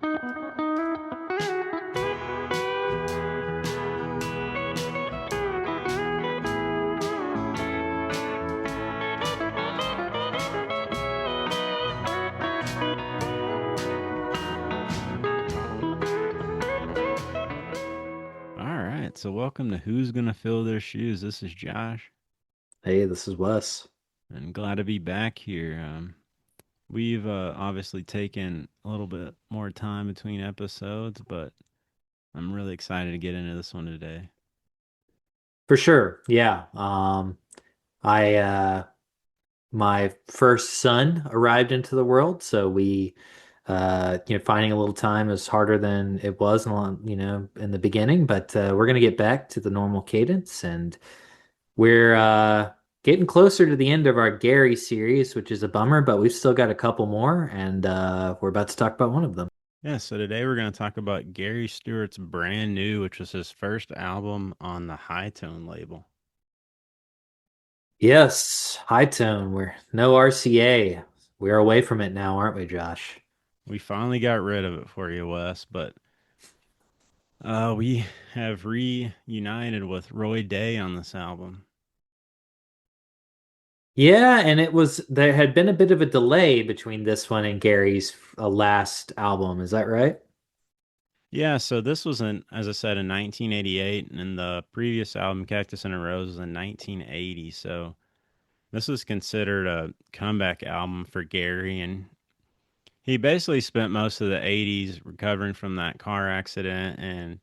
All right, so welcome to Who's Gonna Fill Their Shoes. This is Josh, Hey, this is Wes. and glad to be back here. We've obviously taken a little bit more time between episodes, but I'm really excited to get into this one today. For sure. Yeah. I My first son arrived into the world, so we finding a little time is harder than it was in the beginning, but we're gonna get back to the normal cadence and we're getting closer to the end of our Gary series, which is a bummer, but we've still got a couple more and we're about to talk about one of them. Yeah, so today we're going to talk about Gary Stewart's Brand New, which was his first album on the Hightone label. Yes, Hightone. We're no RCA. We're away from it now, aren't we, Josh? We finally got rid of it for you, Wes, but we have reunited with Roy Day on this album. Yeah, and there had been a bit of a delay between this one and Gary's last album. Is that right? Yeah, so this was as I said, in 1988, and the previous album, Cactus and a Rose, was in 1980. So this was considered a comeback album for Gary, and he basically spent most of the 80s recovering from that car accident, and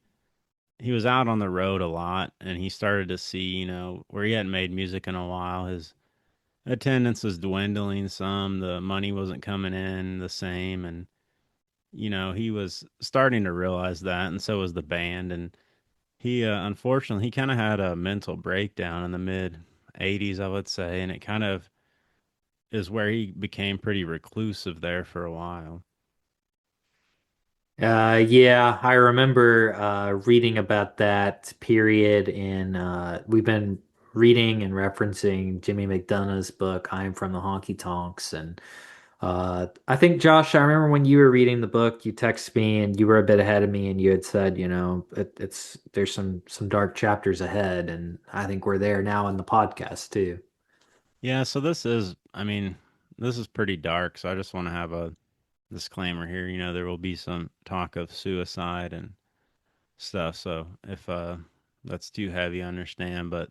he was out on the road a lot, and he started to see, where he hadn't made music in a while, his attendance was dwindling some, the money wasn't coming in the same, and he was starting to realize that, and so was the band. And he, unfortunately, he kind of had a mental breakdown in the mid 80s, I would say, and it kind of is where he became pretty reclusive there for a while. Yeah, I remember reading about that period in we've been reading and referencing Jimmy McDonough's book, I'm from the Honky Tonks. And I think, Josh, I remember when you were reading the book, you texted me and you were a bit ahead of me and you had said, it's there's some dark chapters ahead, and I think we're there now in the podcast too. Yeah, so I mean, this is pretty dark, so I just want to have a disclaimer here. There will be some talk of suicide and stuff, so if that's too heavy, I understand, but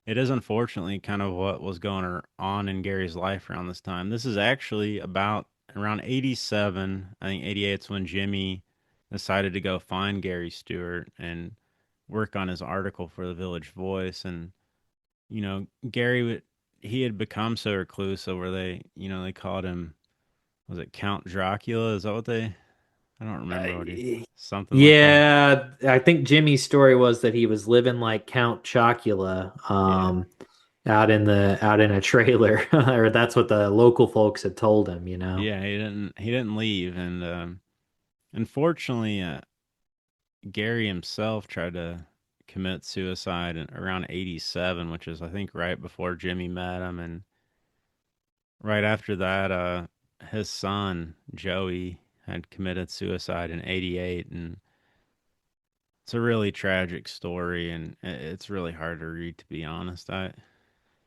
it is unfortunately kind of what was going on in Gary's life around this time. This is actually about around 87, I think 88 is when Jimmy decided to go find Gary Stewart and work on his article for the Village Voice. And, Gary, he had become so reclusive where they called him, was it Count Dracula? Is that what I don't remember what he, something like that. Yeah, I think Jimmy's story was that he was living like Count Chocula, Yeah. out in a trailer, or that's what the local folks had told him, you know. Yeah, he didn't leave. And, unfortunately, Gary himself tried to commit suicide in around 87, which is, I think, right before Jimmy met him. And right after that, his son, Joey, had committed suicide in 88. And it's a really tragic story. And it's really hard to read, to be honest.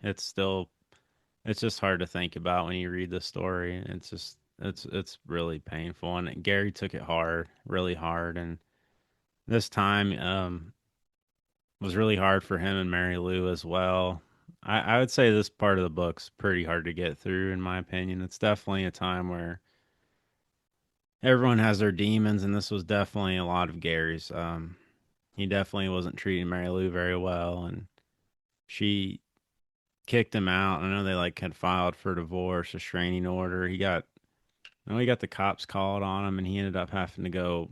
It's still, it's just hard to think about when you read the story. It's really painful. And Gary took it hard, really hard. And this time, was really hard for him and Mary Lou as well. I would say this part of the book's pretty hard to get through, in my opinion. It's definitely a time where everyone has their demons, and this was definitely a lot of Gary's. He definitely wasn't treating Mary Lou very well, and she kicked him out. I know they like had filed for divorce, a restraining order. He got the cops called on him, and he ended up having to go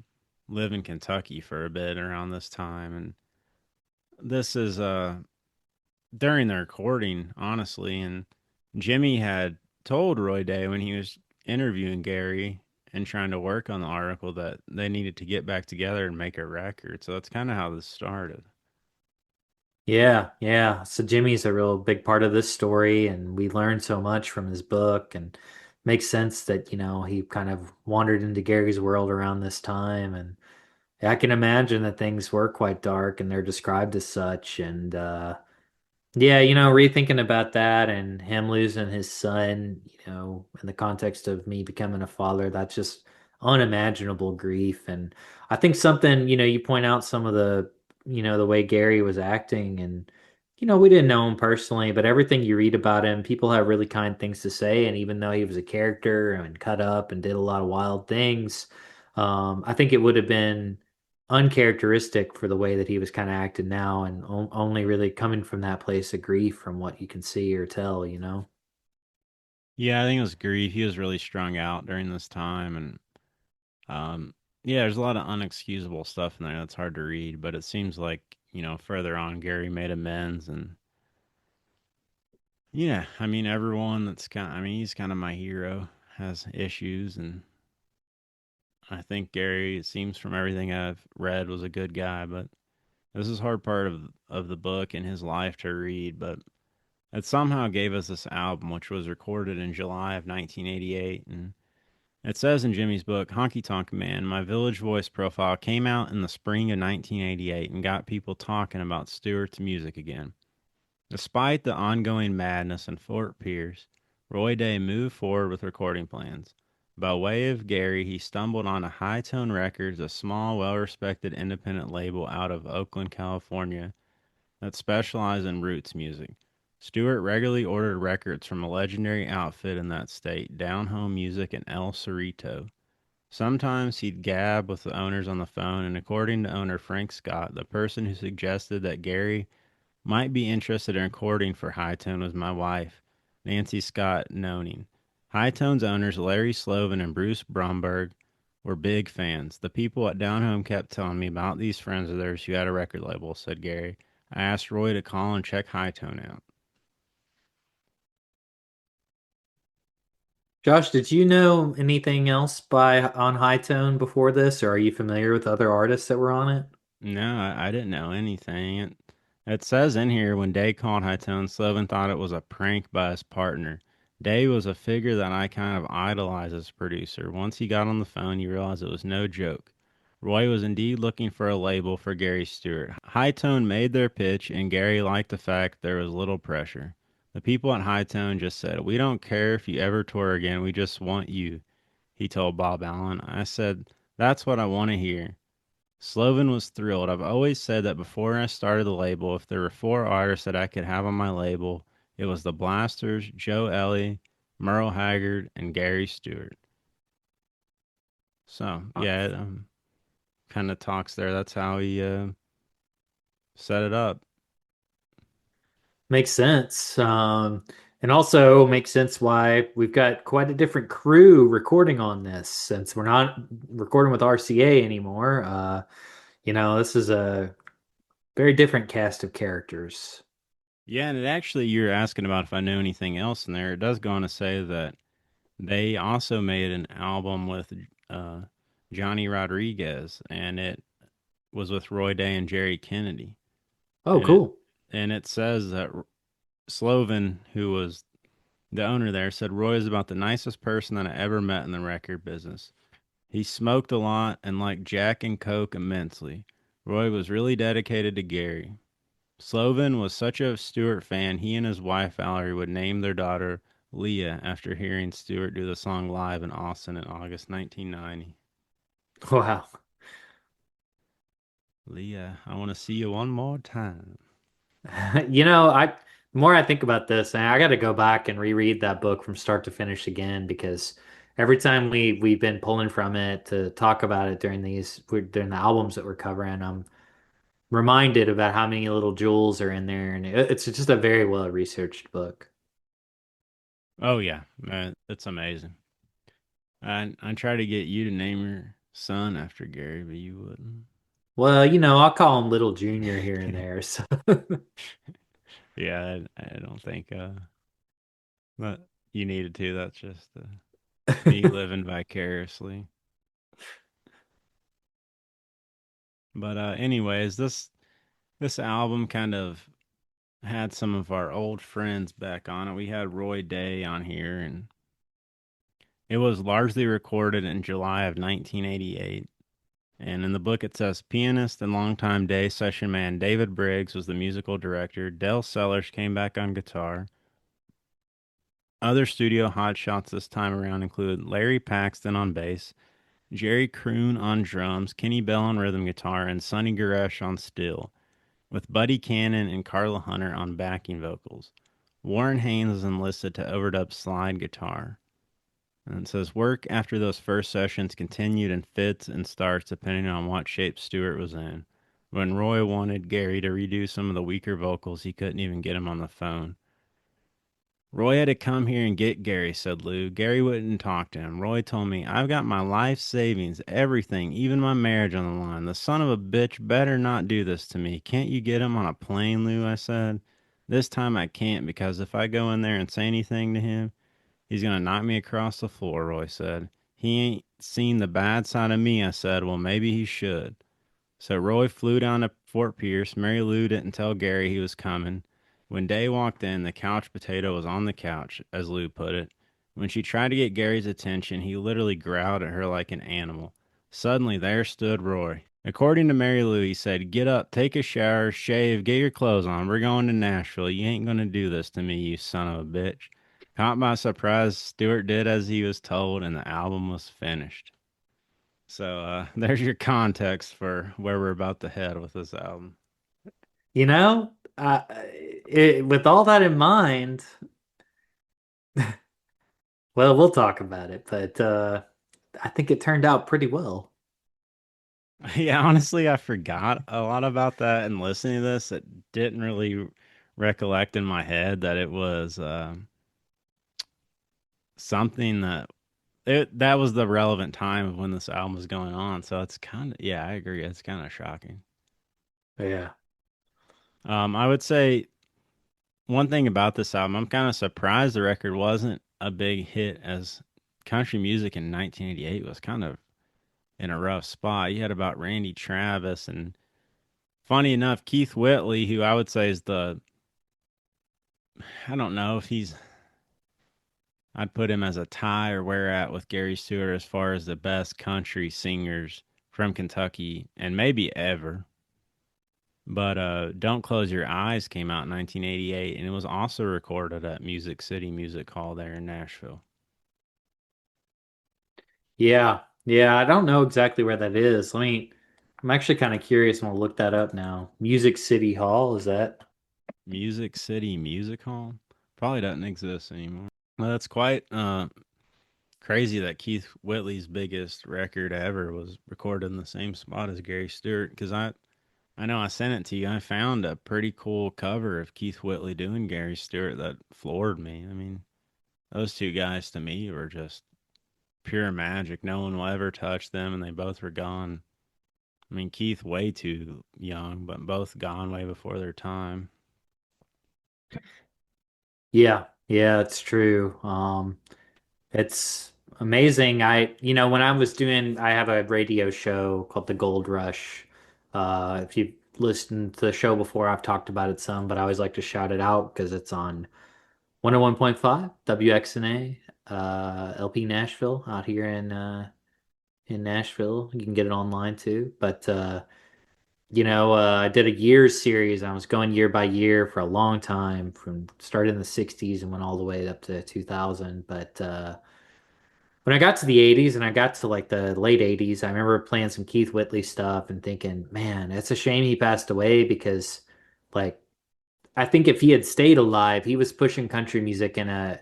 live in Kentucky for a bit around this time. And this is during the recording, honestly. And Jimmy had told Roy Day when he was interviewing Gary and trying to work on the article that they needed to get back together and make a record. So that's kind of how this started. Yeah, yeah. So Jimmy's a real big part of this story, and we learned so much from his book. And makes sense that, he kind of wandered into Gary's world around this time. And I can imagine that things were quite dark and they're described as such. And yeah, rethinking about that and him losing his son, in the context of me becoming a father, that's just unimaginable grief. And I think something, you point out some of the way Gary was acting, and, we didn't know him personally, but everything you read about him, people have really kind things to say. And even though he was a character and cut up and did a lot of wild things, I think it would have been uncharacteristic for the way that he was kind of acting now, and only really coming from that place of grief from what you can see or tell. Yeah, I think it was grief. He was really strung out during this time, and yeah, there's a lot of unexcusable stuff in there that's hard to read. But it seems like further on, Gary made amends, and yeah, I mean everyone that's I mean he's kind of my hero has issues, and I think Gary, it seems from everything I've read, was a good guy. But this is a hard part of the book and his life to read, but it somehow gave us this album, which was recorded in July of 1988. And it says in Jimmy's book, Honky Tonk Man, my Village Voice profile came out in the spring of 1988 and got people talking about Stewart's music again. Despite the ongoing madness in Fort Pierce, Roy Day moved forward with recording plans. By way of Gary, he stumbled onto Hightone Records, a small, well respected independent label out of Oakland, California, that specialized in roots music. Stewart regularly ordered records from a legendary outfit in that state, Down Home Music and El Cerrito. Sometimes he'd gab with the owners on the phone, and according to owner Frank Scott, the person who suggested that Gary might be interested in recording for Hightone was my wife, Nancy Scott Noning. Hightone's owners, Larry Slovin and Bruce Bromberg, were big fans. The people at Down Home kept telling me about these friends of theirs who had a record label, said Gary. I asked Roy to call and check Hightone out. Josh, did you know anything else by on Hightone before this, or are you familiar with other artists that were on it? No, I didn't know anything. It says in here when Day called Hightone, Slovin thought it was a prank by his partner. Day was a figure that I kind of idolized as a producer. Once he got on the phone, you realized it was no joke. Roy was indeed looking for a label for Gary Stewart. Hightone made their pitch, and Gary liked the fact there was little pressure. The people at Hightone just said, we don't care if you ever tour again, we just want you, he told Bob Allen. I said, that's what I want to hear. Slovin was thrilled. I've always said that before I started the label, if there were four artists that I could have on my label, it was the Blasters, Joe Ellie, Merle Haggard, and Gary Stewart. So, yeah, it kind of talks there. That's how he set it up. Makes sense. And also makes sense why we've got quite a different crew recording on this, since we're not recording with RCA anymore. This is a very different cast of characters. Yeah, and it actually, you're asking about if I know anything else in there. It does go on to say that they also made an album with uh, Johnny Rodriguez, and it was with Roy Day and Jerry Kennedy. Oh, And it cool. and it says that Slovin, who was the owner there, said Roy is about the nicest person that I ever met in the record business. He smoked a lot and liked Jack and Coke immensely. Roy was really dedicated to Gary. Slovin was such a Stewart fan, he and his wife Valerie would name their daughter Leah after hearing Stewart do the song live in Austin in August 1990. Wow. Leah, I want to see you one more time. The more I think about this, and I got to go back and reread that book from start to finish again, because every time we've been pulling from it to talk about it during the albums that we're covering, I'm reminded about how many little jewels are in there, and it's just a very well researched book. Oh yeah, it's amazing. I tried to get you to name your son after Gary, but you wouldn't. Well, I'll call him Little Junior here and there. So, Yeah, I don't think that you needed to. That's just me living vicariously. But anyways, this album kind of had some of our old friends back on it. We had Roy Day on here, and It was largely recorded in July of 1988. And in the book, it says pianist and longtime day session man David Briggs was the musical director. Del Sellers came back on guitar. Other studio hotshots this time around include Larry Paxton on bass, Jerry Croon on drums, Kenny Bell on rhythm guitar, and Sonny Garesh on steel, with Buddy Cannon and Carla Hunter on backing vocals. Warren Haynes was enlisted to overdub slide guitar. And it says work after those first sessions continued in fits and starts depending on what shape Stewart was in. When Roy wanted Gary to redo some of the weaker vocals, he couldn't even get him on the phone. Roy had to come here and get Gary, said Lou. Gary wouldn't talk to him. Roy told me, I've got my life savings, everything, even my marriage on the line. The son of a bitch better not do this to me. Can't you get him on a plane, Lou? I said. This time I can't because if I go in there and say anything to him, he's going to knock me across the floor, Roy said. He ain't seen the bad side of me, I said. Well, maybe he should. So Roy flew down to Fort Pierce. Mary Lou didn't tell Gary he was coming. When Day walked in, the couch potato was on the couch, as Lou put it. When she tried to get Gary's attention, he literally growled at her like an animal. Suddenly, there stood Roy. According to Mary Lou, he said, get up, take a shower, shave, get your clothes on. We're going to Nashville. You ain't going to do this to me, you son of a bitch. Caught by surprise, Stewart did as he was told, and the album was finished. So there's your context for where we're about to head with this album. You know, with all that in mind, well, we'll talk about it, but I think it turned out pretty well. Yeah, honestly, I forgot a lot about that, and listening to this, it didn't really recollect in my head that it was something that was the relevant time of when this album was going on. So it's kind of, yeah, I agree. It's kind of shocking. Yeah. I would say one thing about this album, I'm kind of surprised the record wasn't a big hit, as country music in 1988 was kind of in a rough spot. You had about Randy Travis, and funny enough, Keith Whitley, who I would say is I don't know if I'd put him as a tie or where at with Gary Stewart as far as the best country singers from Kentucky and maybe ever. But Don't Close Your Eyes came out in 1988, and it was also recorded at Music City Music Hall there in Nashville. Yeah. Yeah, I don't know exactly where that is. I'm actually kind of curious and we'll look that up now. Music City Hall, is that? Music City Music Hall probably doesn't exist anymore. Well, that's quite crazy that Keith Whitley's biggest record ever was recorded in the same spot as Gary Stewart. Because I know I sent it to you. I found a pretty cool cover of Keith Whitley doing Gary Stewart that floored me. I mean, those two guys to me were just pure magic. No one will ever touch them, and they both were gone. I mean, Keith way too young, but both gone way before their time. Yeah. Yeah, it's true. It's amazing. When I have a radio show called The Gold Rush. If you've listened to the show before, I've talked about it some, but I always like to shout it out because it's on 101.5 WXNA, LP Nashville out here in Nashville. You can get it online too. But I did a years series. I was going year by year for a long time, from started in the 60s and went all the way up to 2000. But when I got to the 80s and I got to like the late 80s, I remember playing some Keith Whitley stuff and thinking, man, it's a shame he passed away because like I think if he had stayed alive, he was pushing country music in a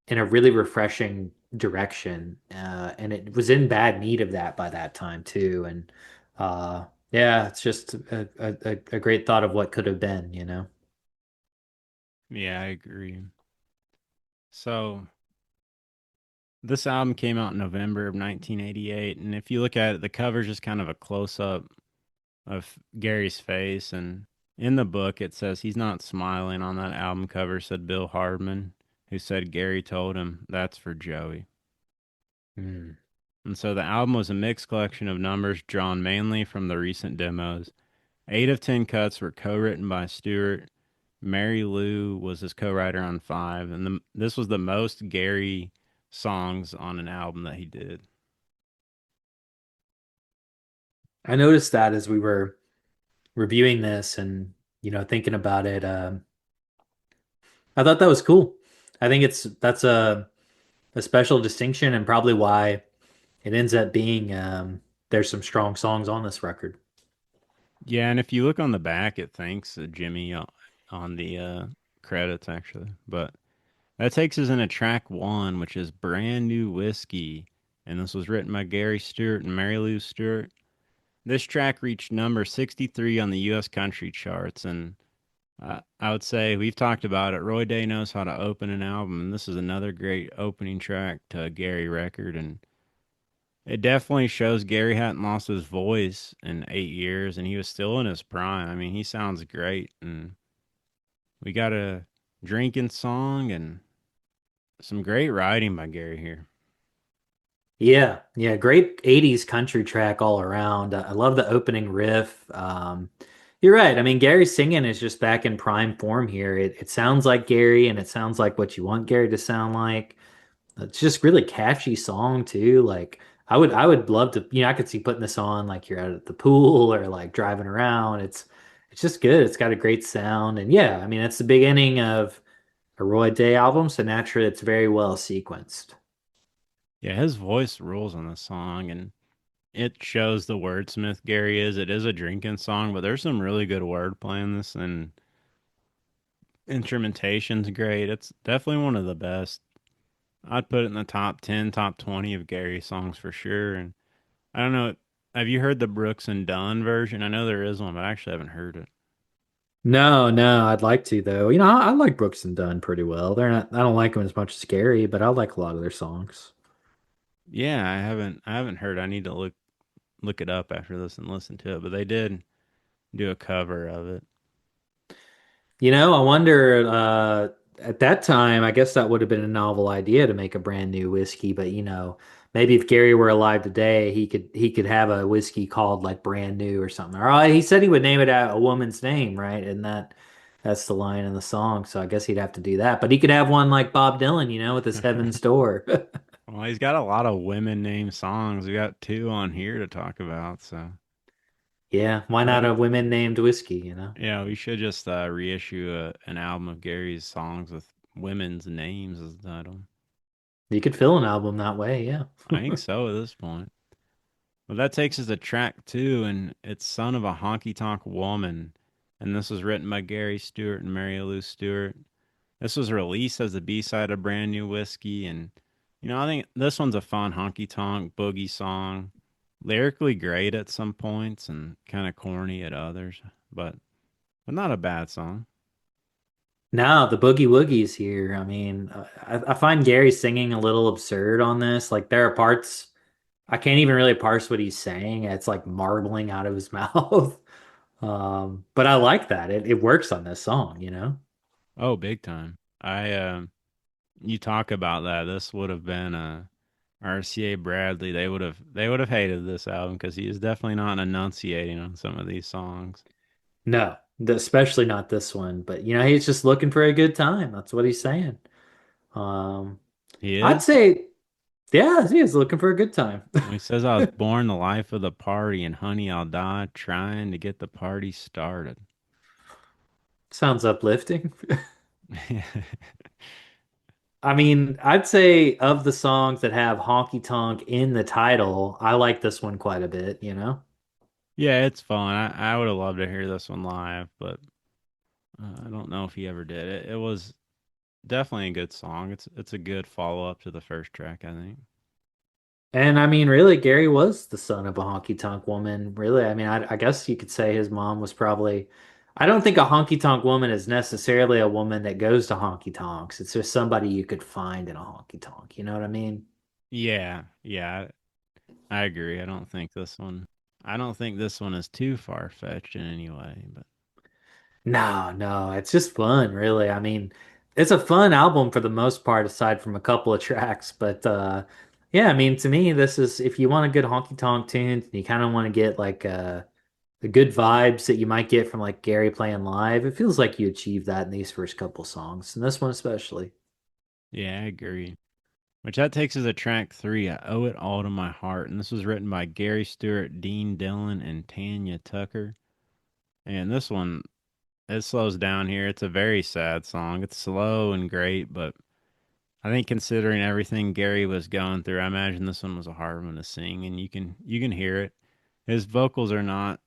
really refreshing direction. And it was in bad need of that by that time too. And yeah, it's just a great thought of what could have been. Yeah, I agree. So this album came out in November of 1988, and if you look at it, the cover is just kind of a close up of Gary's face, and in the book it says he's not smiling on that album cover, said Bill Hardman, who said Gary told him that's for Joey. Mm. And so the album was a mixed collection of numbers drawn mainly from the recent demos. 8 of 10 cuts were co-written by Stewart. Mary Lou was his co-writer on 5, and this was the most Gary songs on an album that he did. I noticed that as we were reviewing this and thinking about it. I thought that was cool. I think that's a special distinction and probably why it ends up being there's some strong songs on this record. Yeah, and if you look on the back, it thanks Jimmy on the credits actually. But that takes us into track one, which is Brand New Whiskey. And this was written by Gary Stewart and Mary Lou Stewart. This track reached number 63 on the U.S. country charts. And I would say we've talked about it. Roy Day knows how to open an album. And this is another great opening track to a Gary record. And it definitely shows Gary hadn't lost his voice in 8 years and he was still in his prime. I mean, he sounds great. And we got a drinking song and some great writing by Gary here. Yeah, yeah, great 80s country track all around. I love the opening riff. You're right. I mean, Gary singing is just back in prime form here. It sounds like Gary and it sounds like what you want Gary to sound like. It's just really catchy song too. Like I would love to, I could see putting this on like you're out at the pool or like driving around. It's just good. It's got a great sound. And yeah, I mean, it's the beginning of a Roy Day album, so naturally it's very well sequenced. Yeah, his voice rules on this song and it shows the wordsmith Gary is. It is a drinking song, but there's some really good wordplay in this and instrumentation's great. It's definitely one of the best. I'd put it in the top 10, top 20 of Gary's songs for sure. And I don't know, have you heard the Brooks and Dunn version? I know there is one, but I actually haven't heard it. No, no, I'd like to though. I like Brooks and Dunn pretty well. They're not I don't like them as much as Gary, but I like a lot of their songs. Yeah, I haven't heard. I need to look it up after this and listen to it, but they did do a cover of it. I wonder at that time, I guess that would have been a novel idea to make a brand new whiskey, but maybe if Gary were alive today, he could have a whiskey called like brand new or something. Or he said he would name it a woman's name, right? And that's the line in the song, so I guess he'd have to do that. But he could have one like Bob Dylan, with his Heaven's Door. Well, he's got a lot of women named songs. We got two on here to talk about, so Yeah, why not maybe a women named whiskey? yeah, we should just reissue an album of Gary's songs with women's names as the title. You could fill an album that way, yeah. I think so at this point. Well, that takes us to track two, and it's "Son of a Honky Tonk Woman," and this was written by Gary Stewart and Mary Lou Stewart. This was released as the B side of Brand New Whiskey, and I think this one's a fun honky tonk boogie song, lyrically great at some points and kind of corny at others, but not a bad song. No, the boogie woogies here. I mean, I find Gary singing a little absurd on this. Like there are parts I can't even really parse what he's saying. It's like marbling out of his mouth. But I like that. It works on this song. Oh, big time. You talk about that. This would have been RCA Bradley. They would have hated this album because he is definitely not enunciating on some of these songs. No, especially not this one. But he's just looking for a good time. That's what he's saying. Um, He I'd is. say, yeah, he is looking for a good time. When he says I was born the life of the party and honey I'll die trying to get the party started. Sounds uplifting. I mean, I'd say of the songs that have honky tonk in the title, I like this one quite a bit. Yeah, it's fun. I would have loved to hear this one live, but I don't know if he ever did. It was definitely a good song. It's a good follow up to the first track, I think. And I mean, really, Gary was the son of a honky tonk woman. Really, I mean, I guess you could say his mom was probably. I don't think a honky tonk woman is necessarily a woman that goes to honky tonks. It's just somebody you could find in a honky tonk. You know what I mean? Yeah, yeah, I agree. I don't think this one is too far fetched in any way, but No, no, it's just fun, really. I mean, it's a fun album for the most part, aside from a couple of tracks. But yeah, I mean, to me, this is if you want a good honky tonk tune, and you kind of want to get like the good vibes that you might get from like Gary playing live. It feels like you achieved that in these first couple songs, and this one especially. yeah, I agree. Which that takes us to track three. I owe it all to my heart, and this was written by Gary Stewart, Dean Dillon, and Tanya Tucker. And this one, it slows down here. It's a very sad song. It's slow and great, but I think considering everything Gary was going through, I imagine this one was a hard one to sing, and you can hear it. His vocals are not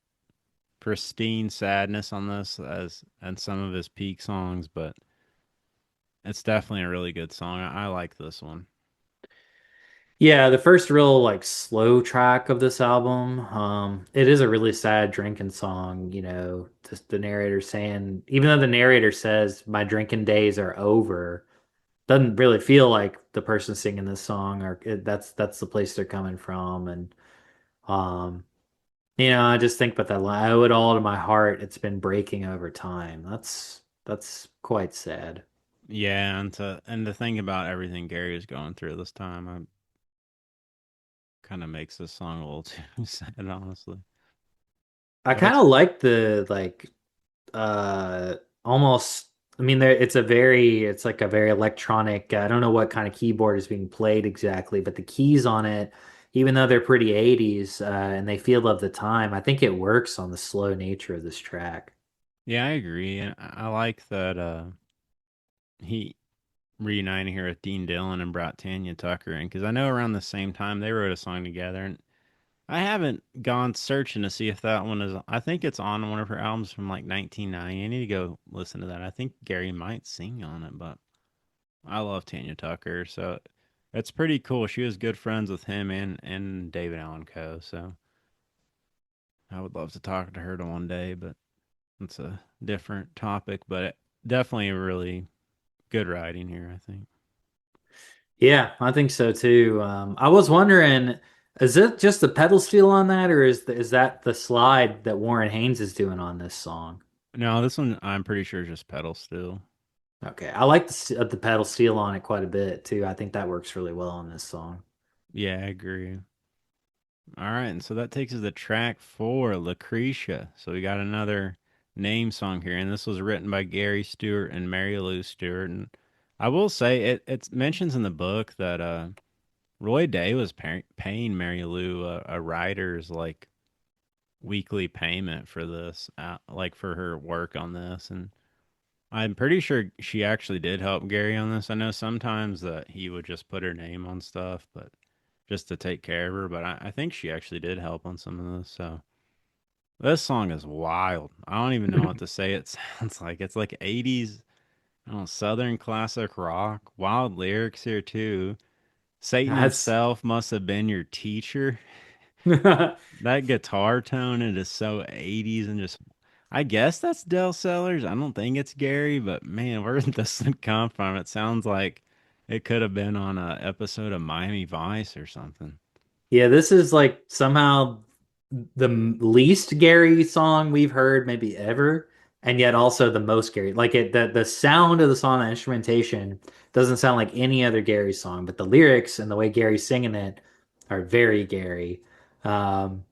pristine sadness on this as and some of his peak songs, but it's definitely a really good song. I like this one. Yeah, the first real like slow track of this album, it is a really sad drinking song, just the narrator saying, even though the narrator says my drinking days are over, doesn't really feel like the person singing this song or that's the place they're coming from. And um, I just think about that line, I owe it all to my heart. It's been breaking over time. That's quite sad. Yeah, and to think about everything Gary was going through this time, I kind of makes this song a little too sad, honestly. I But kind it's of like the like uh almost I mean there it's like a very electronic I don't know what kind of keyboard is being played exactly, but the keys on it, even though they're pretty 80s and they feel of the time, I think it works on the slow nature of this track. yeah, I agree, and I like that he reunited here with Dean Dillon and brought Tanya Tucker in because I know around the same time they wrote a song together, and I haven't gone searching to see if that one is. I think it's on one of her albums from like 1990. I need to go listen to that. I think Gary might sing on it, but I love Tanya Tucker, so it's pretty cool. She was good friends with him and David Allan Coe, so I would love to talk to her to one day, but it's a different topic. But definitely a really good writing here, I think. Yeah, I think so too. I was wondering, is it just the pedal steel on that, or is that the slide that Warren Haynes is doing on this song? No, this one I'm pretty sure is just pedal still. Okay, I like the pedal steel on it quite a bit too. I think that works really well on this song. Yeah, I agree. All right, and so that takes us to track four, Lucretia. So we got another name song here, and this was written by Gary Stewart and Mary Lou Stewart. And I will say it mentions in the book that Roy Day was paying Mary Lou a writer's like weekly payment for this, like for her work on this, and I'm pretty sure she actually did help Gary on this. I know sometimes that he would just put her name on stuff, but just to take care of her. But I think she actually did help on some of this. So this song is wild. I don't even know what to say. It sounds like it's like 80s, I don't know, Southern classic rock. Wild lyrics here too. Satan That's himself must have been your teacher. That guitar tone, it is so 80s and just I guess that's Dell Sellers. I don't think it's Gary, but man, where did this one come from? It sounds like it could have been on a episode of Miami Vice or something. Yeah, this is like somehow the least Gary song we've heard maybe ever, and yet also the most Gary. Like the sound of the song, the instrumentation doesn't sound like any other Gary song, but the lyrics and the way Gary's singing it are very Gary. Um,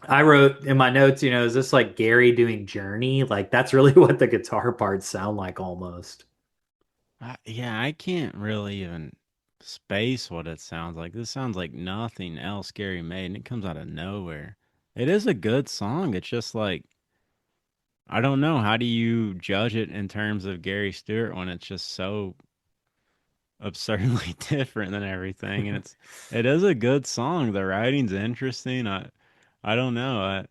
I wrote in my notes, is this like Gary doing Journey? Like that's really what the guitar parts sound like almost. Yeah, I can't really even space what it sounds like. This sounds like nothing else Gary made, and it comes out of nowhere. It is a good song. It's just like I don't know. How do you judge it in terms of Gary Stewart when it's just so absurdly different than everything? And it is a good song. The writing's interesting. I don't know.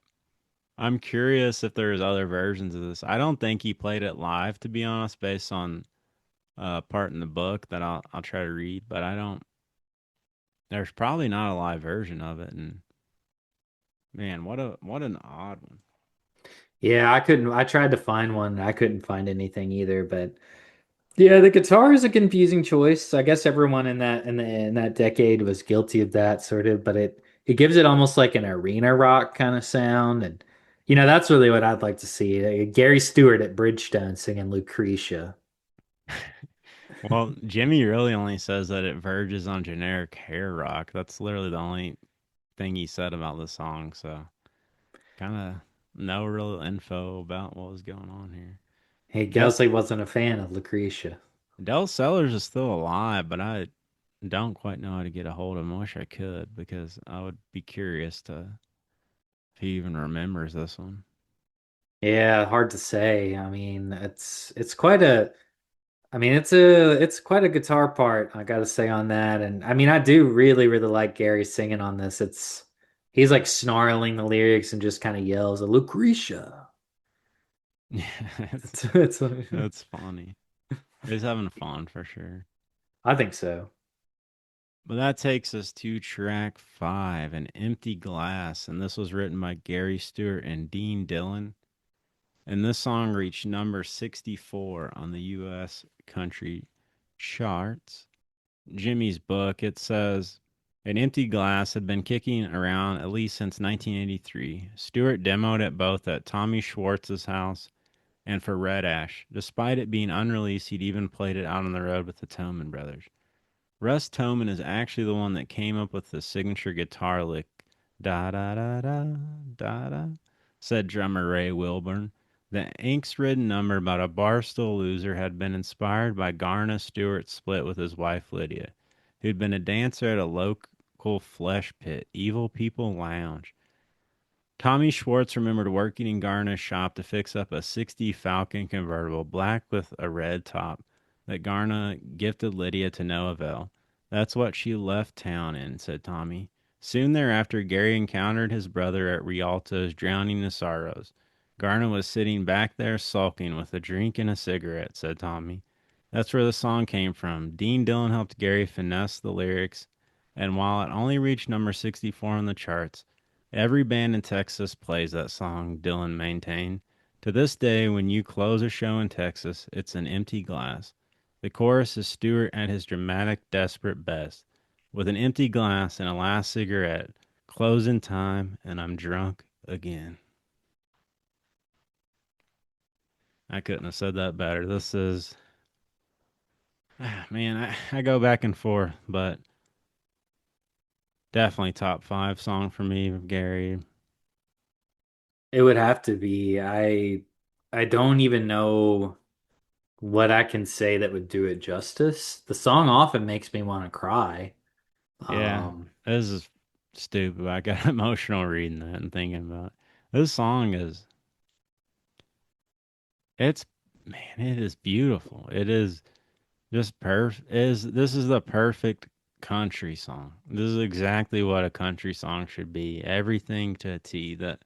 I'm curious if there's other versions of this. I don't think he played it live, to be honest, based on part in the book that I'll try to read, but I don't. There's probably not a live version of it, and man, what an odd one. Yeah, I tried to find one. I couldn't find anything either, but yeah, the guitar is a confusing choice. I guess everyone in that decade was guilty of that sort of, but it gives it almost like an arena rock kind of sound, and that's really what I'd like to see. Gary Stewart at Bridgestone singing Lucretia. Well, Jimmy really only says that it verges on generic hair rock. That's literally the only thing he said about the song. So kind of no real info about what was going on here. He Guess Gousley wasn't a fan of Lucretia. Dell Sellers is still alive, but don't quite know how to get a hold of him. I wish I could because I would be curious to if he even remembers this one. Yeah, hard to say. I mean, it's quite a I mean, it's quite a guitar part, I gotta say on that. And I mean, I do really, really like Gary singing on this. It's he's like snarling the lyrics and just kind of yells, Lucretia. Yeah, It's it's funny. He's having fun for sure. I think so. But that takes us to track five, An Empty Glass. And this was written by Gary Stewart and Dean Dillon. And this song reached number 64 on the U.S. country charts. Jimmy's book, it says An Empty Glass had been kicking around at least since 1983. Stewart demoed it both at Tommy Schwartz's house and for Red Ash. Despite it being unreleased, he'd even played it out on the road with the Toman brothers. Russ Toman is actually the one that came up with the signature guitar lick, da da da da da da, said drummer Ray Wilburn. The angst-ridden number about a barstool loser had been inspired by Garna Stewart's split with his wife Lydia, who'd been a dancer at a local flesh pit, Evil People Lounge. Tommy Schwartz remembered working in Garna's shop to fix up a '60 Falcon convertible, black with a red top, that Garna gifted Lydia to no avail. That's what she left town in, said Tommy. Soon thereafter, Gary encountered his brother at Rialto's, drowning in sorrows. Garna was sitting back there sulking with a drink and a cigarette, said Tommy. That's where the song came from. Dean Dillon helped Gary finesse the lyrics, and while it only reached number 64 on the charts, every band in Texas plays that song, Dylan maintained. To this day, when you close a show in Texas, it's an empty glass. The chorus is Stewart at his dramatic, desperate best. With an empty glass and a last cigarette, closing time, and I'm drunk again. I couldn't have said that better. This is, man, I go back and forth, but definitely top five song for me of Gary. It would have to be. I don't even know what I can say that would do it justice. The song often makes me want to cry. Yeah, Um, this is stupid. I got emotional reading that and thinking about it. This song is, it's, man, it is beautiful. It is just perfect. This is the perfect country song. This is exactly what a country song should be. Everything to a T. The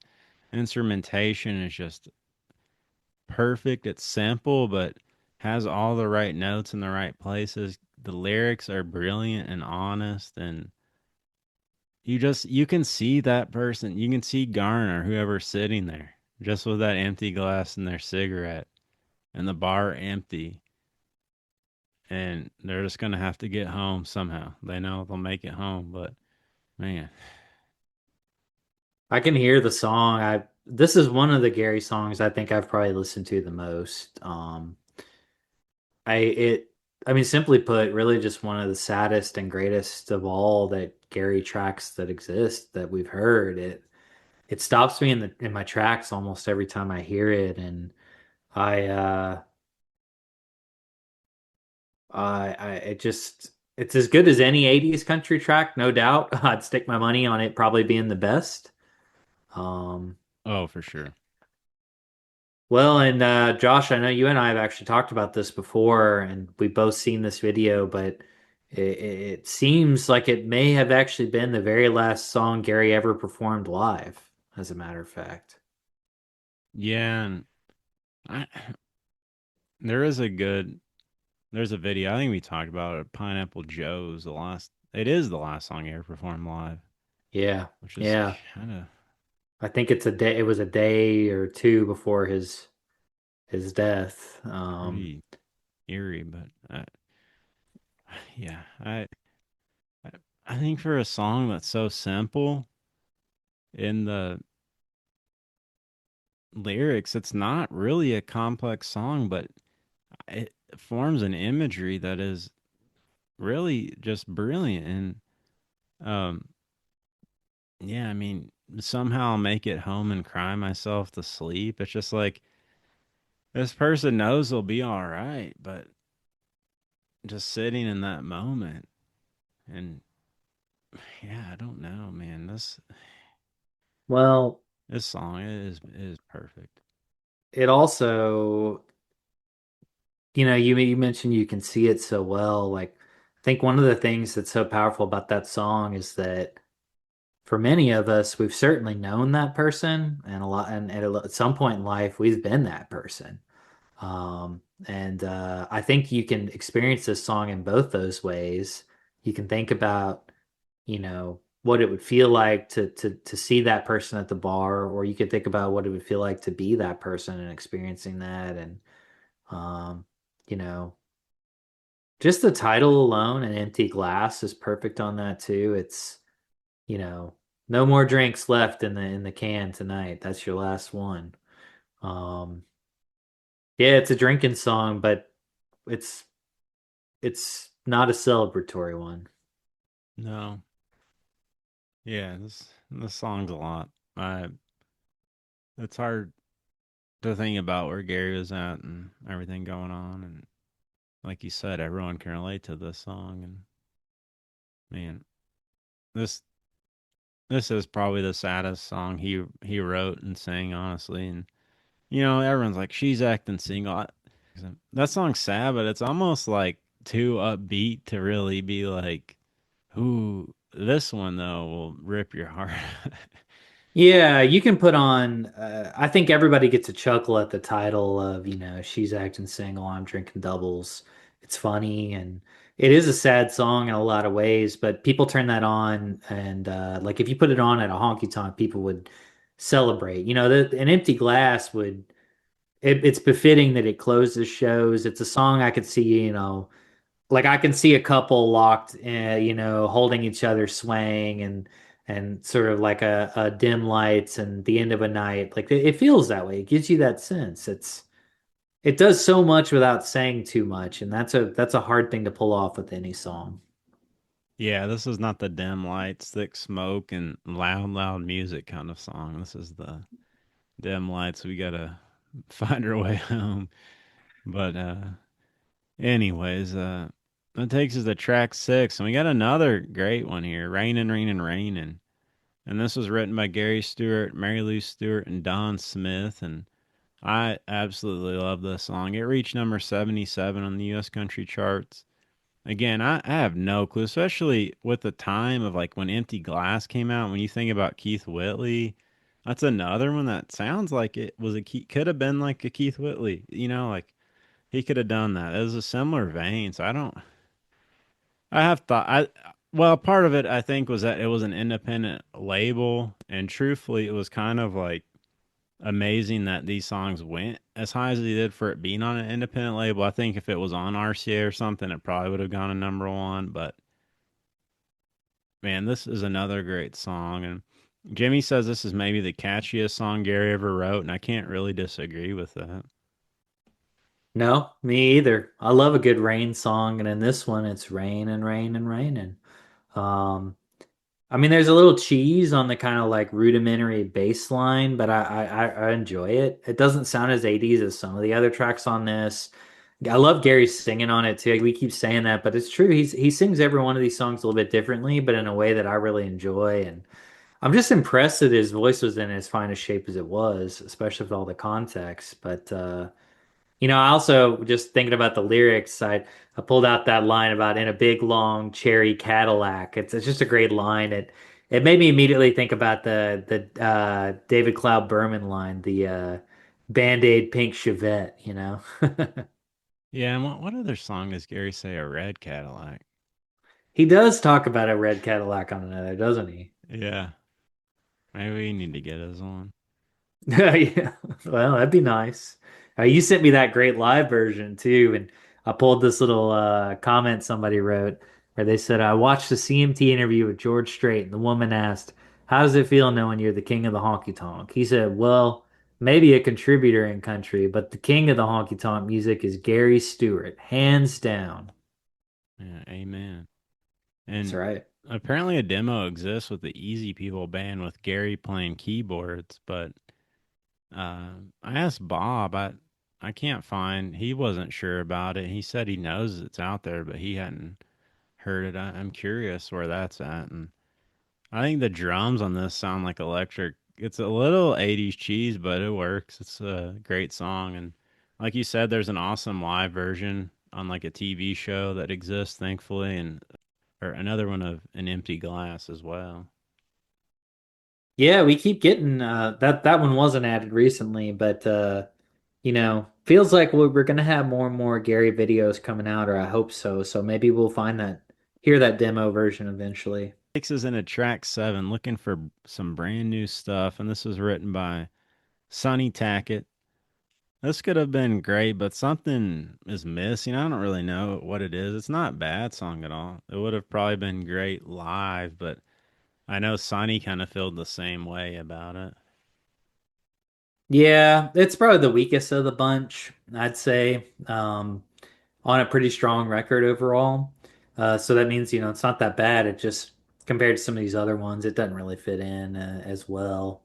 instrumentation is just perfect. It's simple, but has all the right notes in the right places. The lyrics are brilliant and honest, and you can see that person. You can see Garner, whoever's sitting there, just with that empty glass and their cigarette, and the bar empty, and they're just gonna have to get home somehow. They know they'll make it home, but man, I can hear the song. I This is one of the Gary songs I think I've probably listened to the most. I it I mean, simply put, really just one of the saddest and greatest of all that Gary tracks that exist that we've heard. It stops me in my tracks almost every time I hear it, and I it just it's as good as any 80s country track, no doubt. I'd stick my money on it probably being the best. Um, oh for sure. well, and Josh, I know you and I have actually talked about this before, and we've both seen this video, but it seems like it may have actually been the very last song Gary ever performed live, as a matter of fact. Yeah, and I, there is a good. There's a video. I think we talked about it. Pineapple Joe's the last. It is the last song he ever performed live, Yeah, which is yeah. kind of I think it's a day. It was a day or two before his death. pretty eerie. But yeah, I I think for a song that's so simple in the lyrics, it's not really a complex song, but it forms an imagery that is really just brilliant. And yeah, I mean, somehow I'll make it home and cry myself to sleep. It's just like this person knows they'll be all right, but just sitting in that moment. And yeah, I don't know, man. Well, This song is perfect. it also, you mentioned you can see it so well. Like, I think one of the things that's so powerful about that song is that for many of us, we've certainly known that person, and a lot, and at some point in life, we've been that person. And I think you can experience this song in both those ways. You can think about, what it would feel like to see that person at the bar, or you could think about what it would feel like to be that person and experiencing that. And um, you know, just the title alone, An Empty Glass, is perfect on that too. It's, you know, no more drinks left in the can tonight. That's your last one. Um, yeah, it's a drinking song, but it's it's not a celebratory one. No, yeah, this song's a lot. I It's hard to think about where Gary was at and everything going on, and like you said, everyone can relate to this song. And man, this this is probably the saddest song he wrote and sang, honestly. And everyone's like, she's acting single. That song's sad, but it's almost like too upbeat to really be like, ooh, this one though will rip your heart. Yeah, you can put on, I think everybody gets a chuckle at the title of, she's acting single, I'm drinking doubles. It's funny and it is a sad song in a lot of ways, but people turn that on and like if you put it on at a honky tonk, people would celebrate. An empty glass it's befitting that it closes shows. It's a song I could see, like I can see a couple locked, holding each other, swaying and sort of like a dim lights and the end of a night. Like it feels that way. It gives you that sense. It does so much without saying too much, and that's a hard thing to pull off with any song. Yeah, this is not the dim lights, thick smoke, and loud, loud music kind of song. This is the dim lights. We gotta find our way home. But anyways, that takes us to track 6, and we got another great one here, "Rainin', Rainin', Rainin'." And this was written by Gary Stewart, Mary Lou Stewart, and Don Smith. And I absolutely love this song. It reached number 77 on the U.S. country charts. Again, I have no clue, especially with the time of like when Empty Glass came out. When you think about Keith Whitley, that's another one that sounds like it was could have been like a Keith Whitley. Like he could have done that. It was a similar vein. So I have thought, well, part of it I think was that it was an independent label, and truthfully, it was kind of like amazing that these songs went as high as they did for it being on an independent label. I think if it was on RCA or something, it probably would have gone to number one. But man, this is another great song. And Jimmy says this is maybe the catchiest song Gary ever wrote, and I can't really disagree with that. No, me either. I love a good rain song, and in this one, it's rain and rain and raining. Um, I mean, there's a little cheese on the kind of like rudimentary bass line, but I enjoy it. It doesn't sound as 80s as some of the other tracks on this. I love Gary's singing on it too. We keep saying that, but it's true. He sings every one of these songs a little bit differently, but in a way that I really enjoy. And I'm just impressed that his voice was in as fine a shape as it was, especially with all the context. But I also just thinking about the lyrics, I pulled out that line about in a big long cherry Cadillac. It's just a great line. It made me immediately think about the David Cloud Berman line, the Band-Aid pink Chevette. Yeah, and what other song does Gary say? A red Cadillac. He does talk about a red Cadillac on another, doesn't he? Yeah, maybe we need to get us on. Yeah, well, that'd be nice. You sent me that great live version too, and I pulled this little comment somebody wrote where they said, "I watched the CMT interview with George Strait, and the woman asked, 'How does it feel knowing you're the king of the honky tonk?' He said, 'Well, maybe a contributor in country, but the king of the honky tonk music is Gary Stewart, hands down.'" Yeah, amen. That's And right. apparently a demo exists with the Easy People band with Gary playing keyboards, but I asked Bob. I can't find. He wasn't sure about it. He said he knows it's out there, but he hadn't heard it. I'm curious where that's at, and I think the drums on this sound like electric. It's a little 80s cheese, but it works. It's a great song. And like you said, there's an awesome live version on like a TV show that exists, thankfully, and or another one of An Empty Glass as well. Yeah, we keep getting that one wasn't added recently, but feels like we're gonna have more and more Gary videos coming out, or I hope so. So maybe we'll hear that demo version eventually. Six is in a track seven, looking for some brand new stuff. And this was written by Sonny Tackett. This could have been great, but something is missing. I don't really know what it is. It's not a bad song at all. It would have probably been great live, but I know Sonny kind of felt the same way about it. Yeah, it's probably the weakest of the bunch, I'd say. On a pretty strong record overall. So that means, it's not that bad. It just compared to some of these other ones, it doesn't really fit in as well.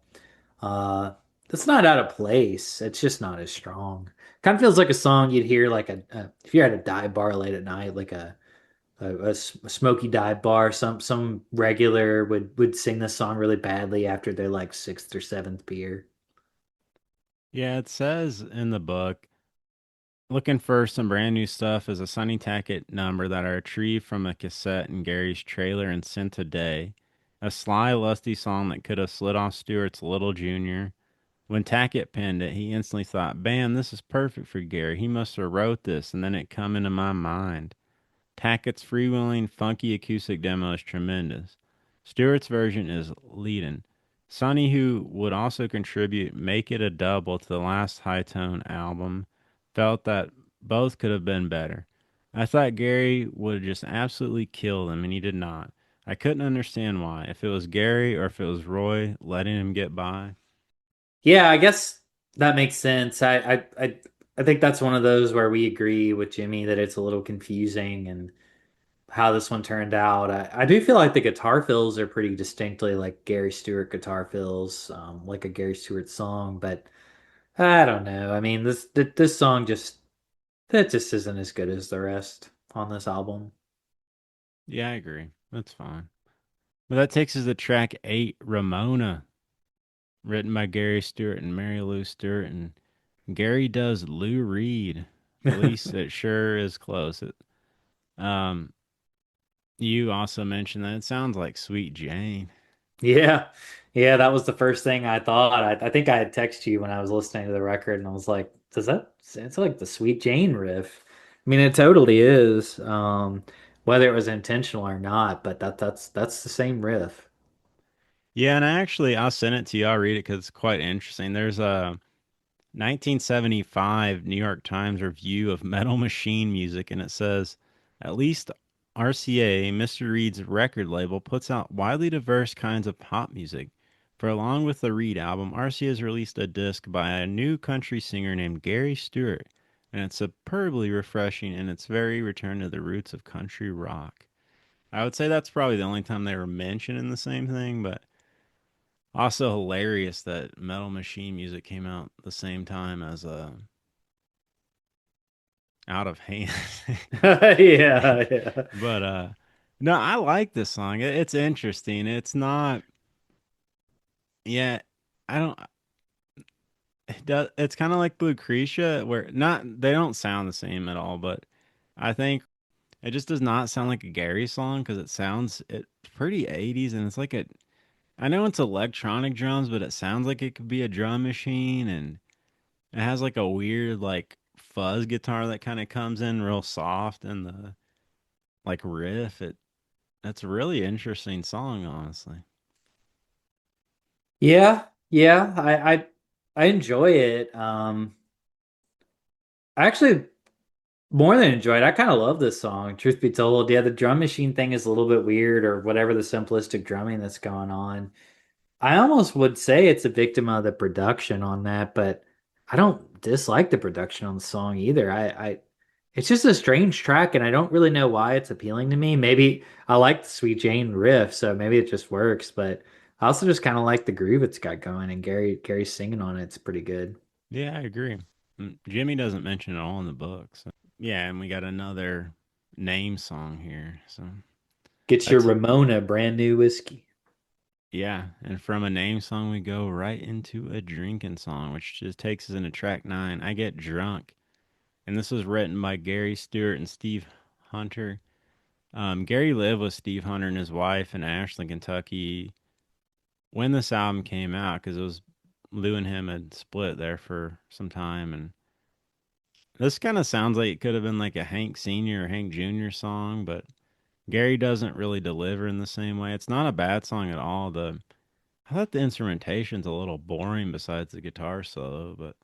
Uh, it's not out of place. It's just not as strong. Kind of feels like a song you'd hear like if you're at a dive bar late at night, like a smoky dive bar. Some regular would sing this song really badly after their like sixth or seventh beer. Yeah, it says in the book, looking for some brand new stuff is a Sonny Tackett number that I retrieved from a cassette in Gary's trailer and sent today. A sly, lusty song that could have slid off Stewart's Little Junior. When Tackett penned it, he instantly thought, "Bam, this is perfect for Gary. He must have wrote this," and then it come into my mind. Tackett's freewheeling, funky acoustic demo is tremendous. Stewart's version is leading. Sonny, who would also contribute Make It a Double to the last Hightone album, felt that both could have been better. I thought Gary would just absolutely kill them, and he did not. I couldn't understand why, if it was Gary or if it was Roy letting him get by. Yeah, I guess that makes sense. I think that's one of those where we agree with Jimmy that it's a little confusing and how this one turned out. I do feel like the guitar fills are pretty distinctly like Gary Stewart guitar fills, like a Gary Stewart song, but I don't know. I mean, this song just isn't as good as the rest on this album. Yeah, I agree. That's fine. But that takes us to track eight, Ramona, written by Gary Stewart and Mary Lou Stewart. And Gary does Lou Reed. At least it sure is close. Um, you also mentioned that it sounds like Sweet Jane. Yeah. Yeah, that was the first thing I thought. I think I had texted you when I was listening to the record and I was like, does that it's like the Sweet Jane riff? I mean, it totally is. Whether it was intentional or not, but that's the same riff. Yeah, and I'll send it to you. I'll read it because it's quite interesting. There's a 1975 New York Times review of Metal Machine music, and it says, at least RCA, Mr. Reed's record label, puts out widely diverse kinds of pop music. For along with the Reed album, RCA has released a disc by a new country singer named Gary Stewart, and it's superbly refreshing in its very return to the roots of country rock. I would say that's probably the only time they were mentioning the same thing, but also hilarious that Metal Machine music came out the same time as Out of Hand. Yeah, yeah. But no, I like this song. It's interesting. It's not yeah, I don't it's kind of like Lucretia where not they don't sound the same at all, but I think it just does not sound like a Gary song because it's pretty 80s and it's like a I know it's electronic drums, but it sounds like it could be a drum machine and it has like a weird like fuzz guitar that kind of comes in real soft and the like riff. That's a really interesting song, honestly. Yeah, yeah. I enjoy it. I actually more than enjoyed. I kind of love this song, truth be told. Yeah, the drum machine thing is a little bit weird, or whatever the simplistic drumming that's going on. I almost would say it's a victim of the production on that, but I don't dislike the production on the song either. It's just a strange track, and I don't really know why it's appealing to me. Maybe I like the Sweet Jane riff, so maybe it just works, but I also just kind of like the groove it's got going, and Gary's singing on it. It's pretty good. Yeah, I agree. Jimmy doesn't mention it all in the book. So. Yeah, and we got another name song here. So Get your That's Ramona brand new whiskey. yeah, and from a name song we go right into a drinking song, which just takes us into track 9. I Get Drunk, and this was written by Gary Stewart and Steve Hunter. Gary lived with Steve Hunter and his wife in Ashland, Kentucky when this album came out because it was Lou and him had split there for some time, and this kind of sounds like it could have been like a Hank Senior or Hank Junior song, but Gary doesn't really deliver in the same way. It's not a bad song at all. The I thought the instrumentation's a little boring besides the guitar solo, but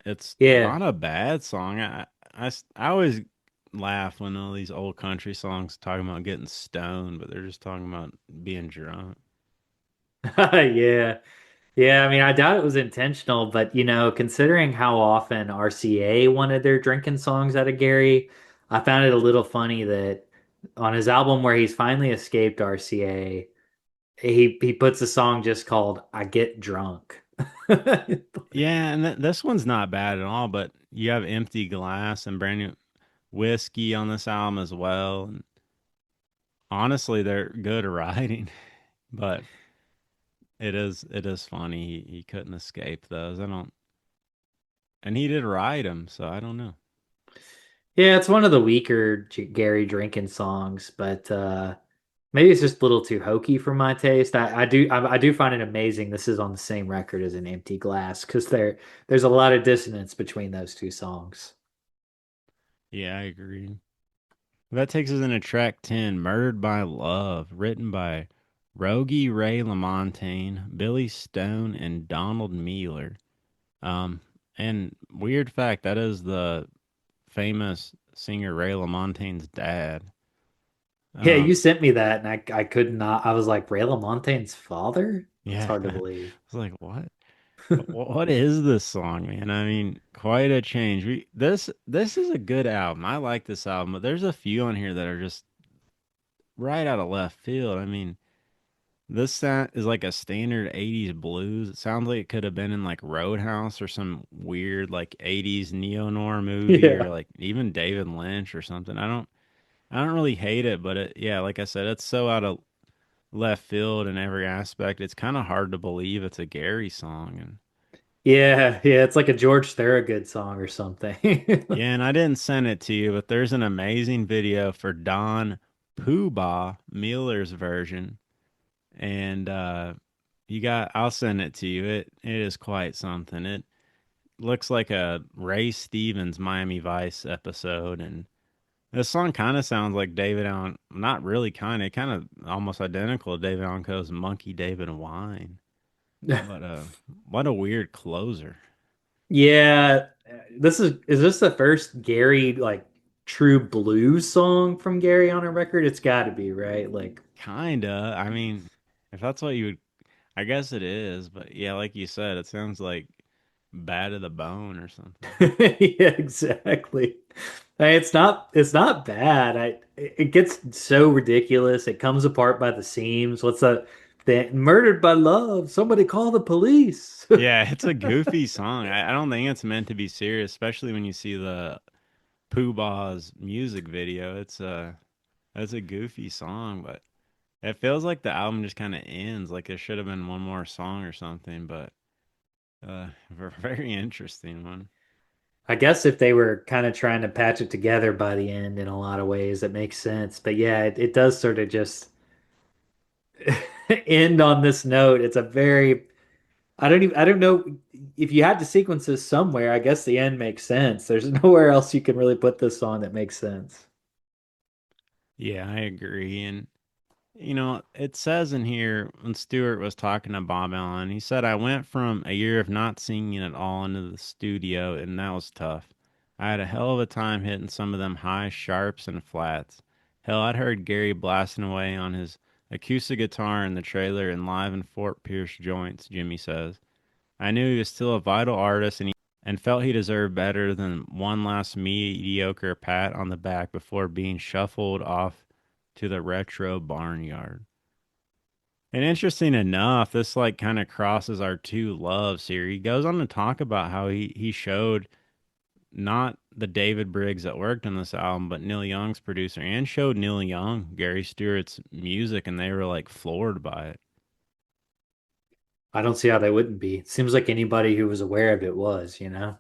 it's Yeah. not a bad song. I always laugh when all these old country songs talking about getting stoned, but they're just talking about being drunk. Yeah. Yeah, I mean, I doubt it was intentional, but considering how often RCA wanted their drinking songs out of Gary, I found it a little funny that on his album where he's finally escaped RCA, he puts a song just called I Get Drunk. Yeah, and this one's not bad at all, but you have Empty Glass and Brand New Whiskey on this album as well. And honestly, they're good writing, but it is funny. He couldn't escape those. I don't, and he did write them, so I don't know. Yeah, it's one of the weaker Gary drinking songs, but maybe it's just a little too hokey for my taste. I do find it amazing this is on the same record as An Empty Glass because there's a lot of dissonance between those two songs. Yeah, I agree. That takes us into track 10, Murdered by Love, written by Rogie Ray LaMontagne, Billy Stone, and Donald Mealer. Um, and weird fact, that is the famous singer Ray LaMontagne's dad. Yeah, you Um, sent me that, and I could not. I was like, Ray LaMontagne's father? That's yeah, hard to I believe. was like, what? What is this song, man? I mean, quite a change. This is a good album. I like this album, but there's a few on here that are just right out of left field. I mean, this sound is like a standard 80s blues. It sounds like it could have been in like Roadhouse or some weird like 80s neo-noir movie or Yeah. like even David Lynch or something. I don't really hate it, but yeah, like I said, it's so out of left field in every aspect. It's kind of hard to believe it's a Gary song. And Yeah, it's like a George Thorogood song or something. yeah, and I didn't send it to you, but there's an amazing video for Don Poobah Mueller's version. And I'll send it to you. It is quite something. It looks like a Ray Stevens Miami Vice episode, and this song kind of sounds like David Allen, not really kind of almost identical to David Allen Coe's Monkey David Wine. But what a weird closer. Yeah, this is this the first Gary like true blues song from Gary on a record? It's got to be, right? Like Kinda. I mean, if that's what you would, I guess it is. But yeah, like you said, it sounds like Bad to the Bone or something. yeah, exactly. It's not bad. It gets so ridiculous. It comes apart by the seams. What's that? Murdered by love. Somebody call the police. Yeah, it's a goofy song. I don't think it's meant to be serious, especially when you see the Pooh Bah's music video. It's a goofy song, but it feels like the album just kind of ends. Like there should have been one more song or something, but very interesting one. I guess if they were kind of trying to patch it together by the end in a lot of ways, it makes sense. But yeah, it does sort of just end on this note. It's a very I don't know if you had to sequence this somewhere, I guess the end makes sense. There's nowhere else you can really put this song that makes sense. Yeah, I agree. And it says in here when Stewart was talking to Bob Allen, he said, I went from a year of not singing at all into the studio, and that was tough. I had a hell of a time hitting some of them high sharps and flats. Hell, I'd heard Gary blasting away on his acoustic guitar in the trailer and live in Fort Pierce joints, Jimmy says. I knew he was still a vital artist and felt he deserved better than one last mediocre pat on the back before being shuffled off to the retro barnyard. And interesting enough, this like kind of crosses our two loves here. He goes on to talk about how he showed not the David Briggs that worked on this album, but Neil Young's producer, and showed Neil Young Gary Stewart's music, and they were like floored by it. I don't see how they wouldn't be. It seems like anybody who was aware of it was, you know?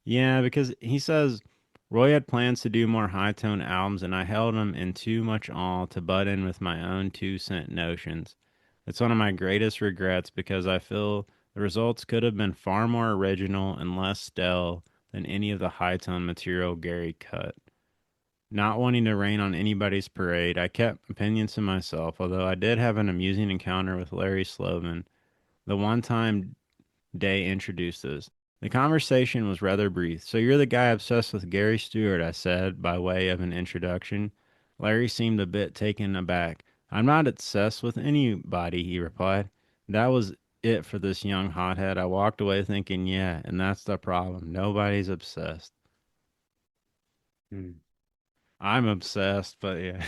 Yeah, because he says Roy had plans to do more high tone albums, and I held him in too much awe to butt in with my own 2 cent notions. It's one of my greatest regrets because I feel the results could have been far more original and less stale than any of the high tone material Gary cut. Not wanting to rain on anybody's parade, I kept opinions to myself, although I did have an amusing encounter with Larry Slovin the one time Day introduced us. The conversation was rather brief. So you're the guy obsessed with Gary Stewart, I said, by way of an introduction. Larry seemed a bit taken aback. I'm not obsessed with anybody, he replied. That was it for this young hothead. I walked away thinking, yeah, and that's the problem. Nobody's obsessed. Hmm. I'm obsessed, but yeah.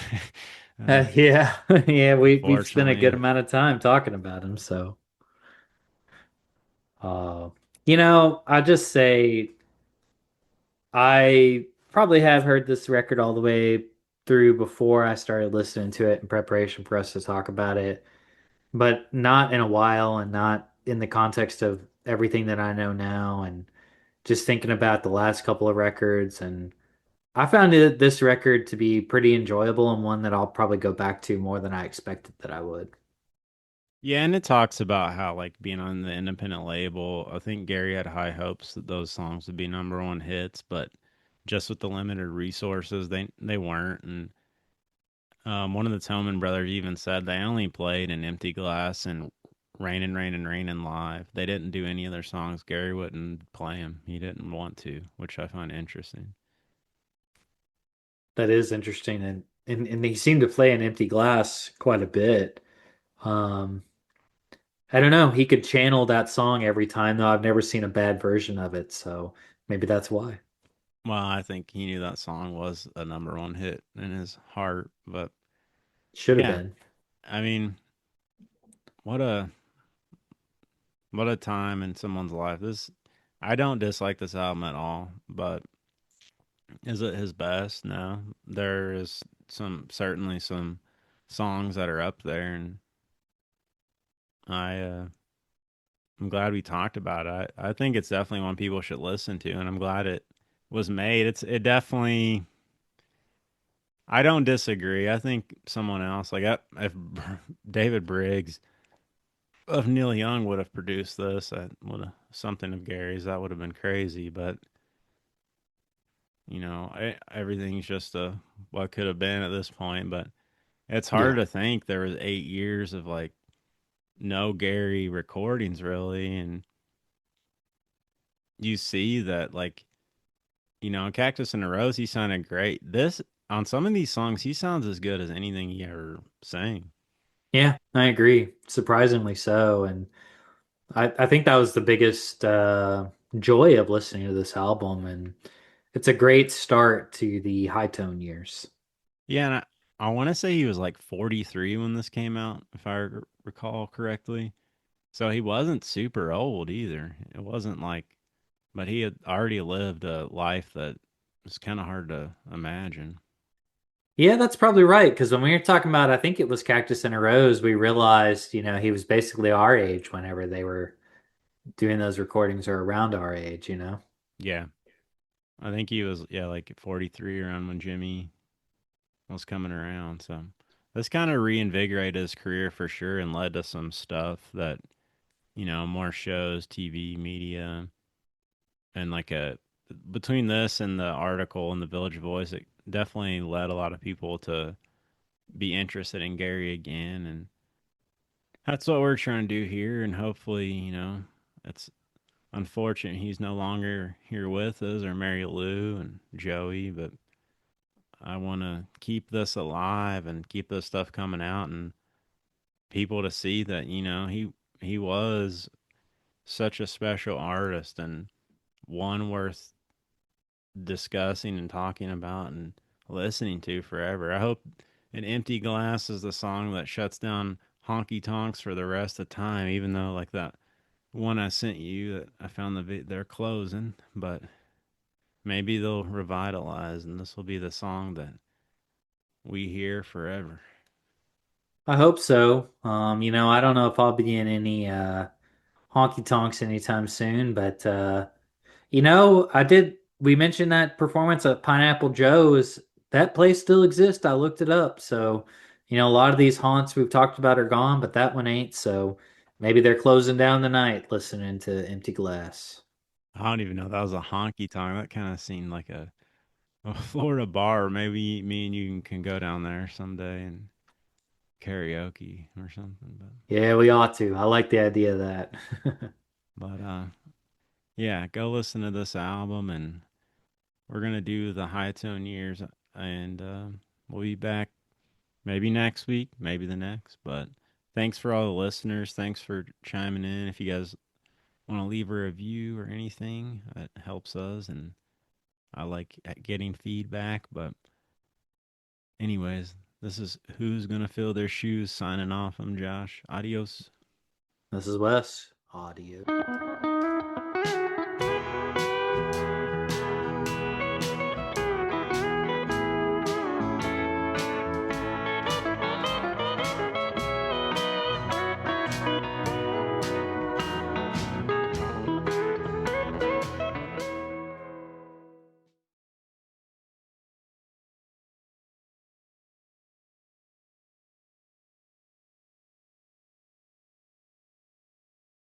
Yeah, yeah, we've spent a good Fortunately, amount of time talking about him, so uh you know, I just say I probably have heard this record all the way through before I started listening to it in preparation for us to talk about it, but not in a while and not in the context of everything that I know now and just thinking about the last couple of records and I found this record to be pretty enjoyable and one that I'll probably go back to more than I expected that I would. yeah, and it talks about how like being on the independent label. I think Gary had high hopes that those songs would be number one hits, but just with the limited resources, they weren't. And one of the Tillman brothers even said they only played an Empty Glass and Rainin', Rainin', Rainin' live. They didn't do any other songs. Gary wouldn't play them. He didn't want to, which I find interesting. That is interesting and he seemed to play an empty glass quite a bit. Um I don't know, he could channel that song every time though. I've never seen a bad version of it, so maybe that's why. Well, I think he knew that song was a number one hit in his heart, but Should have yeah, been. I mean, what a what a time in someone's life. This I don't dislike this album at all, but is it his best? No. There is certainly some songs that are up there, and I I'm glad we talked about it. I think it's definitely one people should listen to, and I'm glad it was made. It definitely I don't disagree. I think someone else like if David Briggs of Neil Young would have produced this, that would have something of Gary's that would have been crazy, but everything's just what could have been at this point. But it's hard Yeah. to think there was 8 years of like no Gary recordings really, and you see that like Cactus and a Rose he sounded great. This on some of these songs he sounds as good as anything he ever sang. Yeah, I agree. Surprisingly so. And I think that was the biggest joy of listening to this album. And it's a great start to the Hightone years. Yeah, and I want to say he was like 43 when this came out, if I recall correctly. So he wasn't super old either. It wasn't like, but he had already lived a life that was kind of hard to imagine. Yeah, that's probably right. Because when we were talking about, I think it was Cactus and a Rose, we realized, you know, he was basically our age whenever they were doing those recordings or around our age, you know? Yeah, I think he was, yeah, like 43 around when Jimmy was coming around. So this kind of reinvigorated his career for sure and led to some stuff that, more shows, TV, media, and like between this and the article in the Village Voice, it definitely led a lot of people to be interested in Gary again. And that's what we're trying to do here. And hopefully, it's unfortunate he's no longer here with us or Mary Lou and Joey, but I want to keep this alive and keep this stuff coming out and people to see that, he was such a special artist and one worth discussing and talking about and listening to forever. I hope An Empty Glass is the song that shuts down honky tonks for the rest of time, even though like that one I sent you that I found they're closing, but maybe they'll revitalize, and this will be the song that we hear forever. I hope so. I don't know if I'll be in any honky tonks anytime soon, but I did. We mentioned that performance at Pineapple Joe's. That place still exists. I looked it up. So, a lot of these haunts we've talked about are gone, but that one ain't. So maybe they're closing down the night listening to Empty Glass. I don't even know that was a honky tonk. That kind of seemed like a Florida bar. Maybe me and you can go down there someday and karaoke or something. Yeah, we ought to. I like the idea of that. But yeah, go listen to this album, and we're gonna do the Hightone years, and we'll be back maybe next week, maybe the next. But thanks for all the listeners. Thanks for chiming in. If you guys want to leave a review or anything, it helps us, and I like getting feedback. But anyways, this is Who's Gonna Fill Their Shoes signing off. I'm Josh. Adios. This is Wes. Audio.